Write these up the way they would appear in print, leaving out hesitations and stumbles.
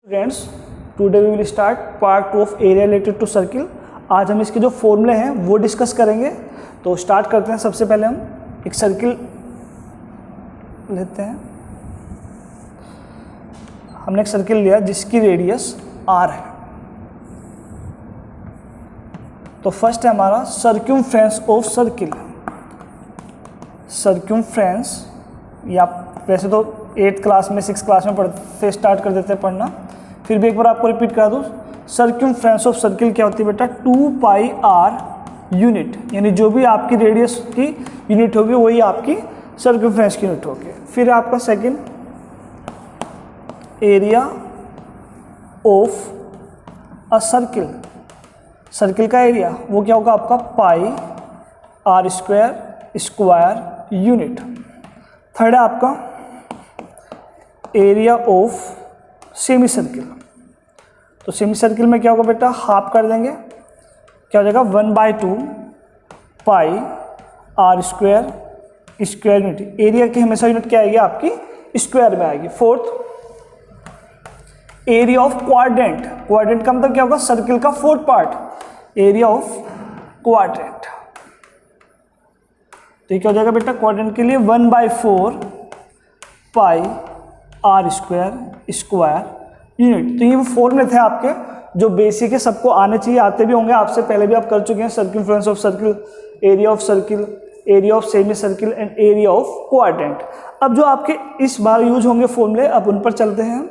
Friends, today we will start part 2 of area related to circle. आज हम इसके जो फॉर्मूले हैं वो डिस्कस करेंगे। तो स्टार्ट करते हैं। सबसे पहले हम एक सर्किल लेते हैं। हमने एक सर्किल लिया जिसकी रेडियस r है। तो फर्स्ट है हमारा सर्क्यूमफ्रेंस ऑफ सर्किल। सर्क्यूमफ्रेंस या वैसे तो 8th क्लास में 6th क्लास में पढ़ते स्टार्ट कर देते हैं पढ़ना, फिर भी एक बार आपको रिपीट करा दूँ। सर्क्यूमफ्रेंस ऑफ सर्किल क्या होती है बेटा? 2πr यूनिट, यानी जो भी आपकी रेडियस की यूनिट होगी वही आपकी सर्क्यूमफ्रेंस की यूनिट होगी। फिर आपका second area of a circle. Circle का एरिया वो क्या होगा आपका? पाई आर स्क्वायर यूनिट। थर्ड है आपका एरिया ऑफ सेमी सर्किल। तो सेमी सर्किल में क्या होगा बेटा? हाफ कर देंगे, क्या हो जाएगा? 1/2 पाई आर स्क्वायर यूनिट। एरिया की हमेशा यूनिट क्या आएगी आपकी? स्क्वायर में आएगी। Fourth area of quadrant. Quadrant का मतलब क्या होगा? सर्किल का fourth part, area of quadrant. तो क्या हो जाएगा बेटा? क्वाड्रेंट के लिए 1/4 पाई आर स्क्वायर यूनिट। तो ये वो फॉर्मूले थे आपके जो बेसिक है, सबको आने चाहिए, आते भी होंगे, आपसे पहले भी आप कर चुके हैं। Circumference of circle, area of circle, area of semi circle and area of quadrant. अब जो आपके इस बार यूज होंगे फॉर्मूले, अब उन पर चलते हैं।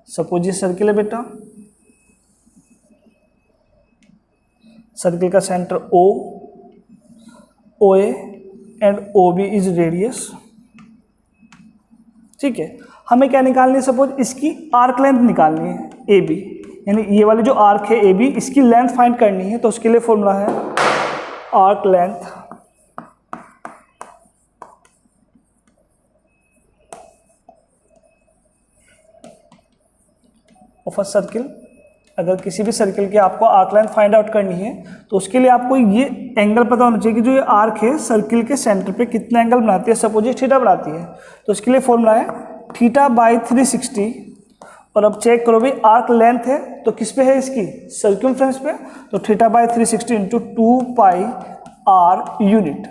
सपोज ये सर्किल है बेटा, सर्किल का centre O, OA and OB is radius. ठीक है, हमें क्या निकालनी है? सपोज इसकी आर्क लेंथ निकालनी है AB, यानी ये वाली जो आर्क है AB, इसकी लेंथ फाइंड करनी है। तो उसके लिए फॉर्मूला है arc length of a circle. अगर किसी भी सर्किल की आपको आर्क लेंथ फाइंड आउट करनी है तो उसके लिए आपको ये एंगल पता होना चाहिए कि जो ये आर्क है सर्किल के सेंटर पे कितना एंगल बनाती है। सपोज ये थीटा बनाती है, तो इसके लिए फॉर्मूला है θ/360। और अब चेक करो भाई, आर्क लेंथ है तो किस पे है? इसकी सर्क्यूमफ्रेंस पे। तो θ/360 इंटू 2πr यूनिट।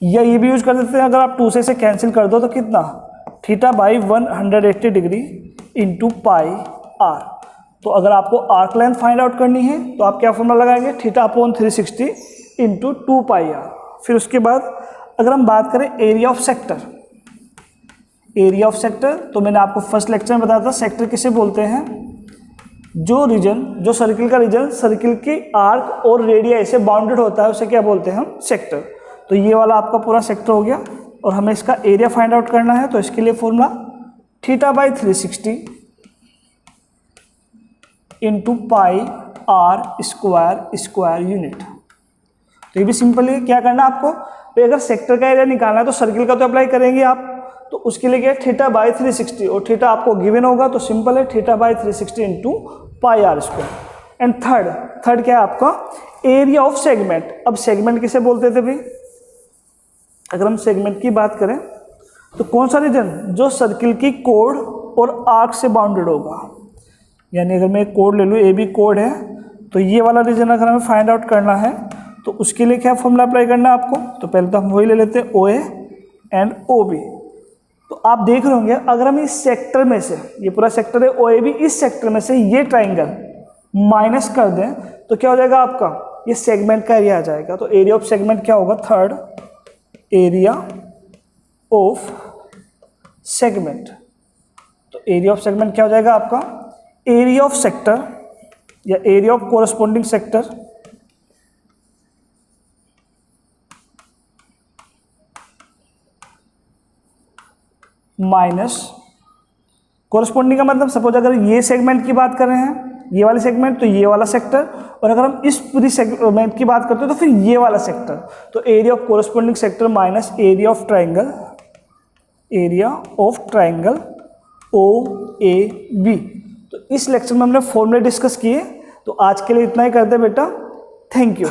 या ये भी यूज कर देते हैं, अगर आप 2 से इसे कैंसिल कर दो तो कितना? θ/180 डिग्री इंटू πr। तो अगर आपको आर्क लेंथ फाइंड आउट करनी है तो आप क्या फॉर्मूला लगाएंगे? θ/360 इंटू 2πr। फिर उसके बाद अगर हम बात करें area of sector, area of sector तो मैंने आपको फर्स्ट लेक्चर में बताया था, सेक्टर किसे बोलते हैं? जो रीजन, जो सर्किल का रीजन सर्किल की आर्क और रेडिया से बाउंडेड होता है उसे क्या बोलते हैं हम? सेक्टर। तो ये वाला आपका पूरा सेक्टर हो गया और हमें इसका एरिया फाइंड आउट करना है। तो इसके लिए formula θ/360 into pi R square unit. तो ये भी सिंपल है। क्या करना है आपको? तो अगर सेक्टर का एरिया निकालना है तो सर्किल का तो अप्लाई करेंगे आप, तो उसके लिए क्या है? θ/360 और थीटा आपको गिवन होगा, तो सिंपल है θ/360 into pi R square. And third क्या है आपका? Area of segment. अब सेगमेंट किसे बोलते थे भाई? अगर हम सेगमेंट की बात करें तो कौन सा रीजन? जो सर्किल की कोड और आर्क से बाउंडेड होगा। यानी अगर मैं एक कोड ले लूँ, AB कोड है, तो ये वाला रीजन अगर हमें फाइंड आउट करना है तो उसके लिए क्या फॉर्मूला अप्लाई करना है आपको? तो पहले तो हम वही ले लेते हैं, OA एंड OB। तो आप देख रहे होंगे, अगर हम इस सेक्टर में से, ये पूरा सेक्टर है OAB, इस सेक्टर में से ये ट्राइंगल माइनस कर दें तो क्या हो जाएगा आपका? ये सेगमेंट का एरिया आ जाएगा। तो एरिया ऑफ सेगमेंट क्या होगा? Third area of segment. तो एरिया ऑफ सेगमेंट क्या हो जाएगा आपका? एरिया ऑफ सेक्टर या area of corresponding sector minus corresponding का मतलब, सपोज अगर ये सेगमेंट की बात कर रहे हैं, ये वाले सेगमेंट, तो ये वाला सेक्टर, और अगर हम इस पूरी सेगमेंट की बात करते हैं तो फिर ये वाला सेक्टर। तो area of corresponding sector minus area of triangle OAB। तो इस लेक्चर में हमने फॉर्मूले डिस्कस किए। तो आज के लिए इतना ही करते हैं बेटा। Thank you.